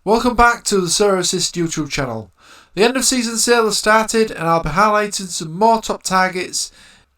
Welcome back to the Sorare Assist YouTube channel. The end of season sale has started and I'll be highlighting some more top targets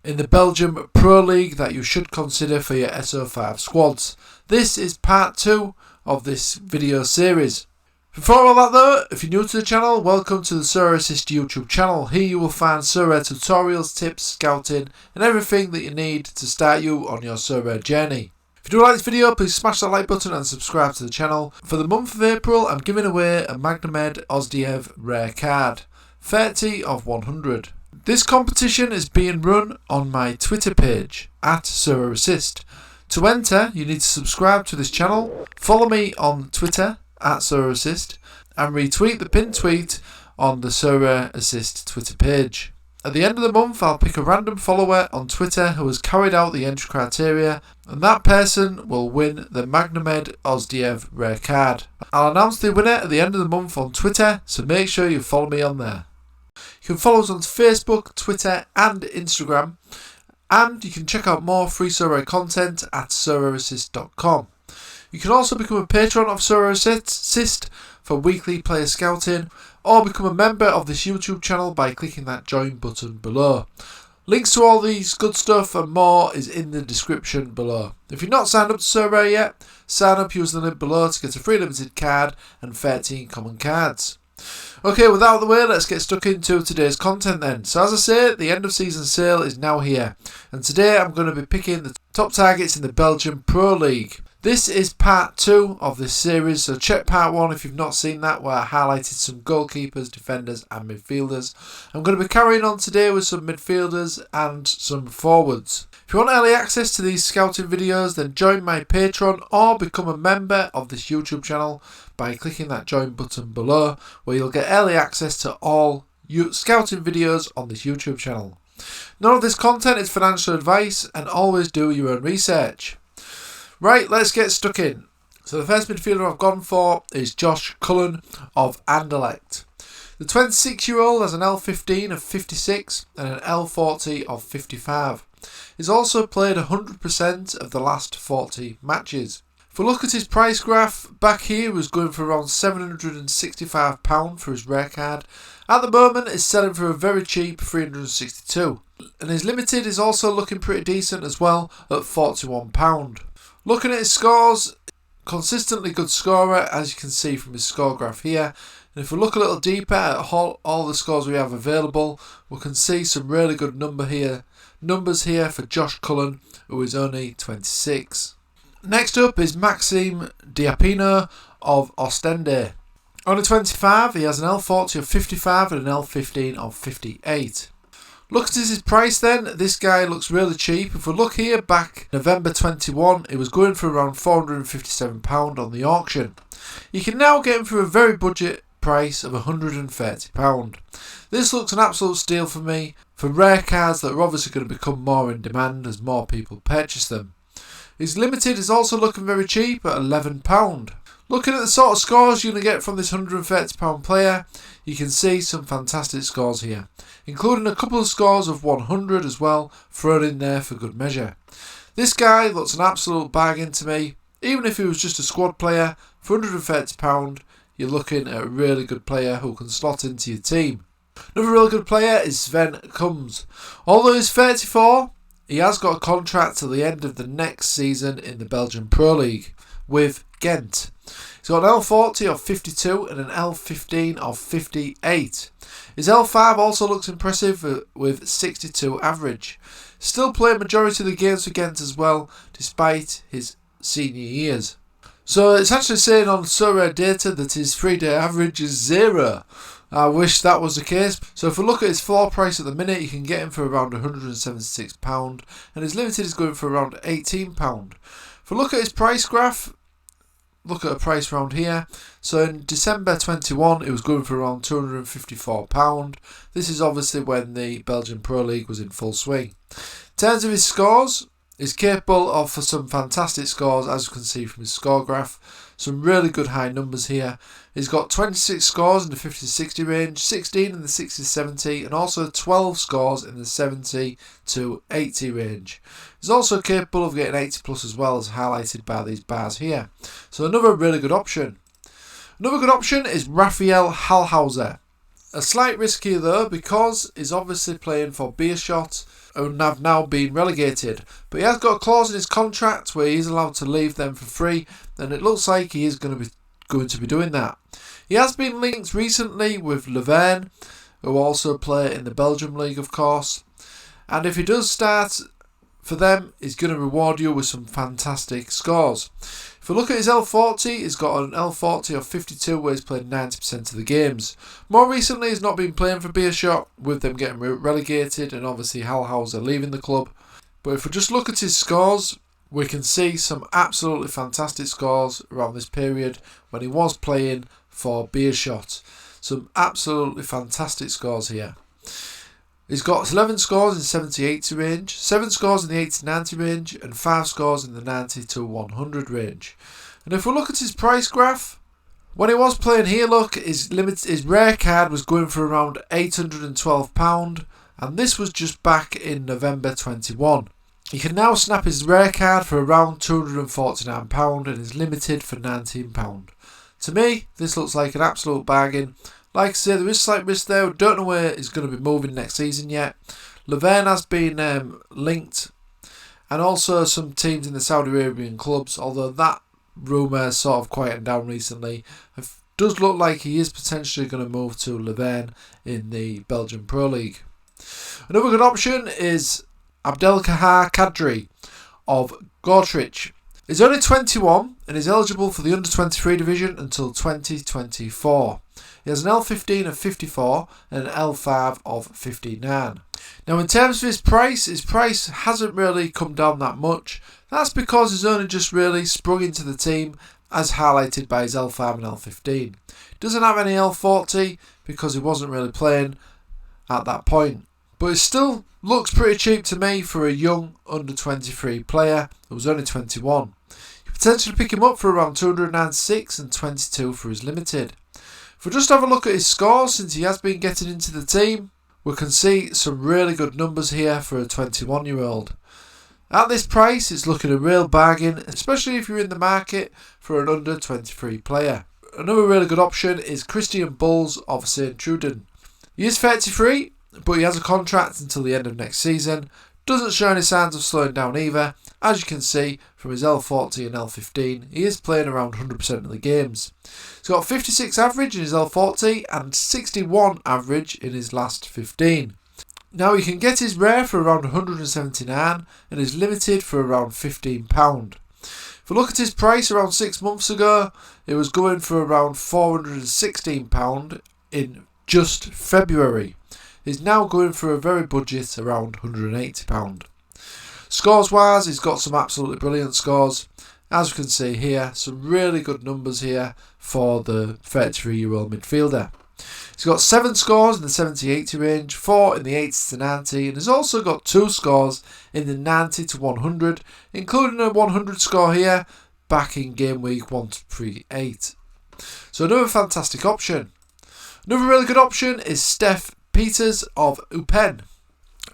in the Belgium Pro League that you should consider for your SO5 squads. This is part 2 of this video series. Before all that though, if you're new to the channel, welcome to the Sorare Assist YouTube channel. Here you will find Sorare tutorials, tips, scouting and everything that you need to start you on your Sorare journey. If you do like this video, please smash that like button and subscribe to the channel. For the month of April, I'm giving away a Magnamed Ozdiev rare card, 30 of 100. This competition is being run on my Twitter page, at Sorare Assist. To enter, you need to subscribe to this channel, follow me on Twitter, at Sorare Assist, and retweet the pinned tweet on the Sorare Assist Twitter page. At the end of the month, I'll pick a random follower on Twitter who has carried out the entry criteria, and that person will win the Magnamed Ozdiev rare card. I'll announce the winner at the end of the month on Twitter, so make sure you follow me on there. You can follow us on Facebook, Twitter and Instagram, and you can check out more free Sorare content at sorareassist.com. You can also become a patron of Sorare Assist for weekly player scouting, or become a member of this YouTube channel by clicking that join button below. Links to all these good stuff and more is in the description below. If you're not signed up to Sorare yet, sign up using the link below to get a free limited card and 13 common cards. Okay, with that out of the way, let's get stuck into today's content then. So as I say, the end of season sale is now here, and today I'm going to be picking the top targets in the Belgium Pro League. This is part 2 of this series, so check part 1 if you've not seen that, where I highlighted some goalkeepers, defenders and midfielders. I'm going to be carrying on today with some midfielders and some forwards. If you want early access to these scouting videos, then join my Patreon or become a member of this YouTube channel by clicking that join button below, where you'll get early access to all scouting videos on this YouTube channel. None of this content is financial advice, and always do your own research. Right, let's get stuck in. So the first midfielder I've gone for is Josh Cullen of Anderlecht. The 26-year-old has an L15 of 56 and an L40 of 55. He's also played 100% of the last 40 matches. If we look at his price graph, back here he was going for around £765 for his rare card. At the moment it's selling for a very cheap £362. And his limited is also looking pretty decent as well at £41. Looking at his scores, consistently good scorer as you can see from his score graph here. And if we look a little deeper at all the scores we have available, we can see some really good numbers here for Josh Cullen, who is only 26. Next up is Maxime Diapino of Ostende. Only 25, he has an L40 of 55 and an L15 of 58. Look at his price then, this guy looks really cheap. If we look here, back November 21, it was going for around £457 on the auction. You can now get him for a very budget price of £130. This looks an absolute steal for me, for rare cards that are obviously going to become more in demand as more people purchase them. His limited is also looking very cheap at £11. Looking at the sort of scores you're going to get from this £130 player, you can see some fantastic scores here, including a couple of scores of 100 as well, thrown in there for good measure. This guy looks an absolute bargain to me. Even if he was just a squad player, for £130, you're looking at a really good player who can slot into your team. Another really good player is Sven Kums. Although he's 34, he has got a contract till the end of the next season in the Belgium Pro League with Ghent. He's got an L40 of 52 and an L15 of 58. His L5 also looks impressive with 62 average. Still playing majority of the games for Ghent as well, despite his senior years. So it's actually saying on Sorare data that his 3-day average is 0. I wish that was the case. So if we look at his floor price at the minute, you can get him for around £176 and his limited is going for around £18. If we look at his price graph, look at a price around here. So in December 21 it was going for around £254. This is obviously when the Belgian Pro League was in full swing. In terms of his scores, he's capable of some fantastic scores, as you can see from his score graph. Some really good high numbers here. He's got 26 scores in the 50-60 range, 16 in the 60-70 and also 12 scores in the 70 to 80 range. He's also capable of getting 80 plus as well, as highlighted by these bars here. So another really good option. Another good option is Raphael Hallhauser. A slight risk here though, because he's obviously playing for Beerschot and have now been relegated. But he has got a clause in his contract where he's allowed to leave them for free, and it looks like he is going to be doing that. He has been linked recently with Leuven, who also play in the Belgium League, of course. And if he does start for them, he's going to reward you with some fantastic scores. If we look at his L40, he's got an L40 of 52 where he's played 90% of the games. More recently, he's not been playing for Beerschot, with them getting relegated and obviously Hallhauser leaving the club. But if we just look at his scores, we can see some absolutely fantastic scores around this period when he was playing for Beerschot. Some absolutely fantastic scores here. He's got 11 scores in 70-80 range, 7 scores in the 80-90 range, and 5 scores in the 90-100 range. And if we look at his price graph, when he was playing here, look, his rare card was going for around £812, and this was just back in November 21. He can now snap his rare card for around £249 and is limited for £19. To me, this looks like an absolute bargain. Like I say, there is slight risk there. We don't know where he's going to be moving next season yet. Leuven has been linked, and also some teams in the Saudi Arabian clubs, although that rumour has sort of quieted down recently. It does look like he is potentially going to move to Leuven in the Belgium Pro League. Another good option is Abdelkahar Kadri of Gortrich. He's only 21 and is eligible for the under-23 division until 2024. He has an L15 of 54 and an L5 of 59. Now in terms of his price hasn't really come down that much. That's because he's only just really sprung into the team, as highlighted by his L5 and L15. He doesn't have any L40 because he wasn't really playing at that point. But it still looks pretty cheap to me for a young under-23 player who was only 21. You could potentially pick him up for around 296 and 22 for his limited. If we just have a look at his scores since he has been getting into the team, we can see some really good numbers here for a 21-year-old. At this price, it's looking a real bargain, especially if you're in the market for an under-23 player. Another really good option is Christian Bulls of St. Truden. He is 33, but he has a contract until the end of next season. Doesn't show any signs of slowing down either. As you can see from his L40 and L15, he is playing around 100% of the games. He's got 56 average in his L40 and 61 average in his last 15. Now he can get his rare for around 179 and is limited for around £15. If we look at his price around 6 months ago, it was going for around £416 in just February. He's now going for a very budget around £180. Scores wise, he's got some absolutely brilliant scores. As you can see here, some really good numbers here for the 33-year-old midfielder. He's got 7 scores in the 70-80 range, 4 in the 80-90, and he's also got 2 scores in the 90-100, including a 100 score here back in game week 138. So another fantastic option. Another really good option is Stef Peters of Eupen.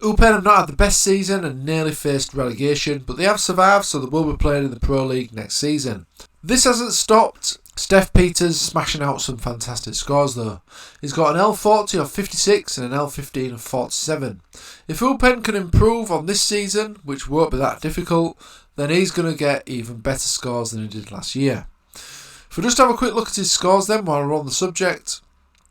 Eupen have not had the best season and nearly faced relegation, but they have survived, so they will be playing in the Pro League next season. This hasn't stopped Stef Peters smashing out some fantastic scores though. He's got an L40 of 56 and an L15 of 47. If Eupen can improve on this season, which won't be that difficult, then he's going to get even better scores than he did last year. If we just have a quick look at his scores then while we're on the subject,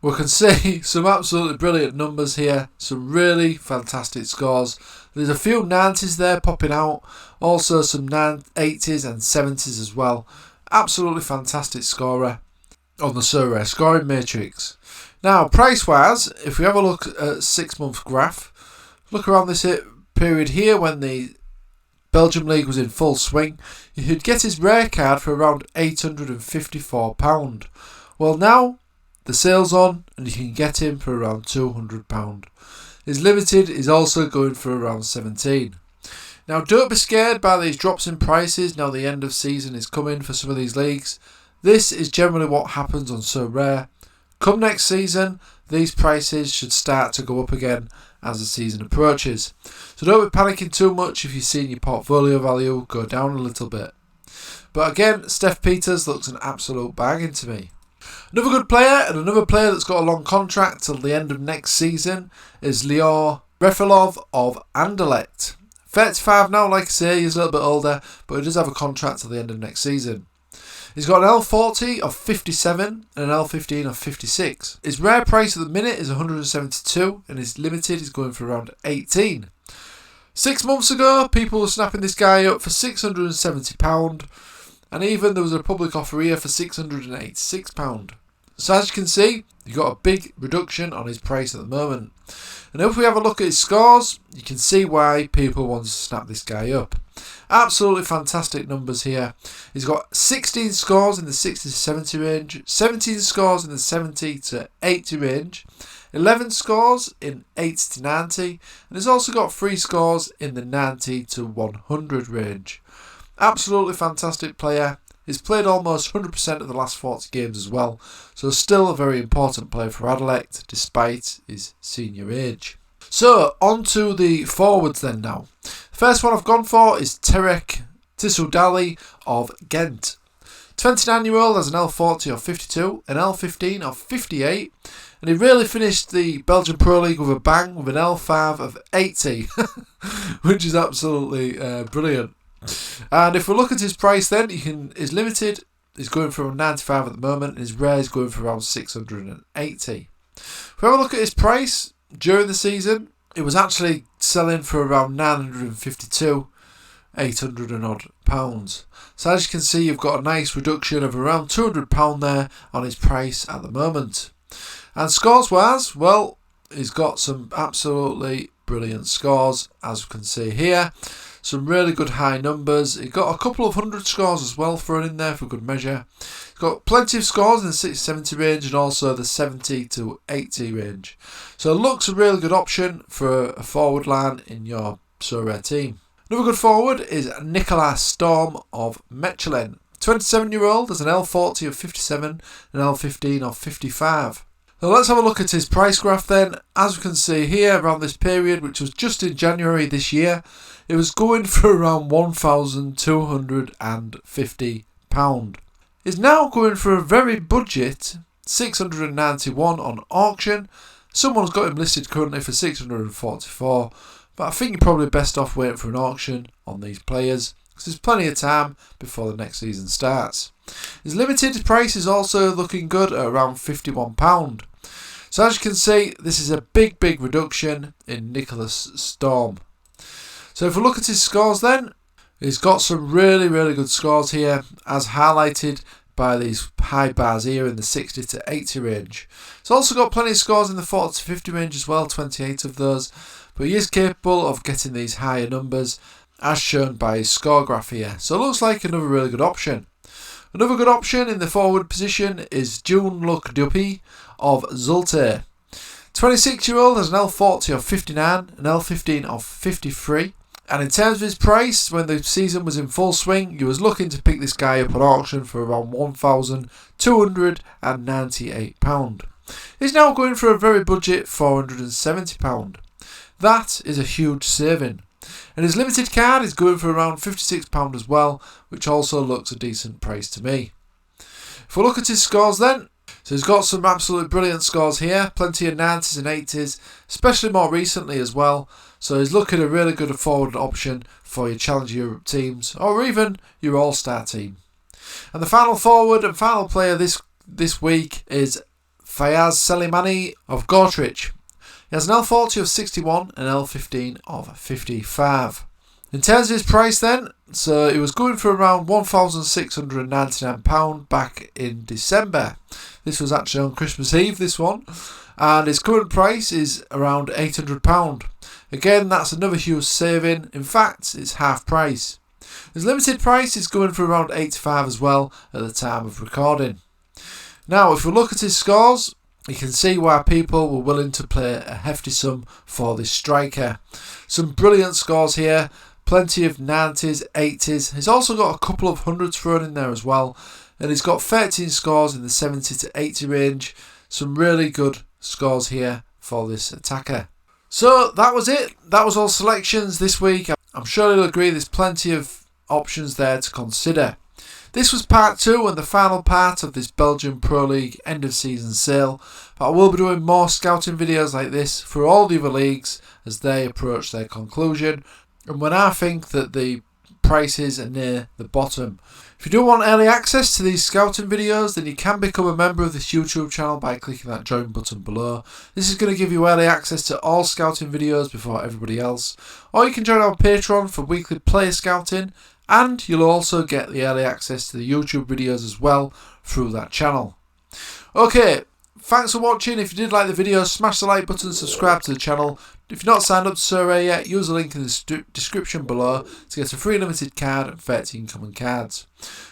we can see some absolutely brilliant numbers here, some really fantastic scores. There's a few 90s there popping out, also some 80s and 70s as well. Absolutely fantastic scorer on the Sorare scoring matrix. Now price wise, if we have a look at 6 month graph, look around this period here when the Belgium League was in full swing, you'd get his rare card for around £854. Well now, the sale's on and you can get him for around £200. His limited is also going for around 17. Now don't be scared by these drops in prices now the end of season is coming for some of these leagues. This is generally what happens on Sorare. Come next season, these prices should start to go up again as the season approaches. So don't be panicking too much if you're seeing your portfolio value go down a little bit. But again, Stef Peters looks an absolute bargain to me. Another good player, and another player that's got a long contract till the end of next season, is Lior Refilov of Anderlecht. 35 now, like I say, he's a little bit older, but he does have a contract till the end of next season. He's got an L40 of 57 and an L15 of 56. His rare price at the minute is 172, and his limited is going for around 18. 6 months ago, people were snapping this guy up for £670, and even there was a public offer here for £686. So as you can see, you've got a big reduction on his price at the moment. And if we have a look at his scores, you can see why people want to snap this guy up. Absolutely fantastic numbers here. He's got 16 scores in the 60 to 70 range, 17 scores in the 70 to 80 range, 11 scores in 80 to 90, and he's also got 3 scores in the 90 to 100 range. Absolutely fantastic player. He's played almost 100% of the last 40 games as well, so still a very important player for Anderlecht despite his senior age. So, on to the forwards then now. First one I've gone for is Terek Tissoudali of Ghent. 29-year-old has an L40 of 52, an L15 of 58, and he really finished the Belgium Pro League with a bang with an L5 of 80, which is absolutely brilliant. And if we look at his price then, his limited is going for around 95 at the moment, and his rare is going for around 680. If we have a look at his price during the season, it was actually selling for around 952, 800 and odd pounds. So as you can see, you've got a nice reduction of around £200 there on his price at the moment. And scores wise, well, he's got some absolutely brilliant scores, as you can see here. Some really good high numbers. He got a couple of 100 scores as well thrown in there for good measure. He's got plenty of scores in the 60-70 range and also the 70 to 80 range. So it looks a really good option for a forward line in your Sorare team. Another good forward is Nicolas Storm of Mechelen. 27-year-old has an L40 of 57 and an L15 of 55. So let's have a look at his price graph then. As we can see here, around this period, which was just in January this year, it was going for around £1,250. It's now going for a very budget £691 on auction. Someone's got him listed currently for £644, but I think you're probably best off waiting for an auction on these players, because there's plenty of time before the next season starts. His limited price is also looking good at around £51. So as you can see, this is a big reduction in Nicolas Storm. So if we look at his scores then, he's got some really good scores here, as highlighted by these high bars here in the 60 to 80 range. He's also got plenty of scores in the 40 to 50 range as well, 28 of those, but he is capable of getting these higher numbers as shown by his score graph here. So it looks like another really good option. Another good option in the forward position is Jean-Luc Dupuy of Zulte. 26-year-old has an L40 of 59, an L15 of 53. And in terms of his price, when the season was in full swing, you was looking to pick this guy up at auction for around £1,298. He's now going for a very budget £470. That is a huge saving. And his limited card is going for around £56 as well, which also looks a decent price to me. If we look at his scores then, so he's got some absolutely brilliant scores here, plenty of 90s and 80s, especially more recently as well. So he's looking a really good forward option for your Challenger Europe teams, or even your All-Star team. And the final forward and final player this week is Fayaz Selimani of Gortrich. He has an L40 of 61 and an L15 of 55. In terms of his price then, so it was going for around £1,699 back in December. This was actually on Christmas Eve, this one. And his current price is around £800. Again, that's another huge saving. In fact, it's half price. His limited price is going for around £85 as well at the time of recording. Now, if we look at his scores, you can see why people were willing to pay a hefty sum for this striker. Some brilliant scores here, plenty of 90s, 80s. He's also got a couple of hundreds thrown in there as well. And he's got 13 scores in the 70 to 80 range. Some really good scores here for this attacker. So that was it. That was all selections this week. I'm sure you'll agree there's plenty of options there to consider. This was part 2 and the final part of this Belgium Pro League end of season sale, but I will be doing more scouting videos like this for all the other leagues as they approach their conclusion and when I think that the prices are near the bottom. If you do want early access to these scouting videos, then you can become a member of this YouTube channel by clicking that join button below. This is going to give you early access to all scouting videos before everybody else, or you can join our Patreon for weekly player scouting, and you'll also get the early access to the YouTube videos as well through that channel. Okay, thanks for watching. If you did like the video, smash the like button, subscribe to the channel. If you're not signed up to Sorare yet, use the link in the description below to get a free limited card and 13 common cards.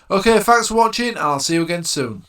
Okay, thanks for watching and I'll see you again soon.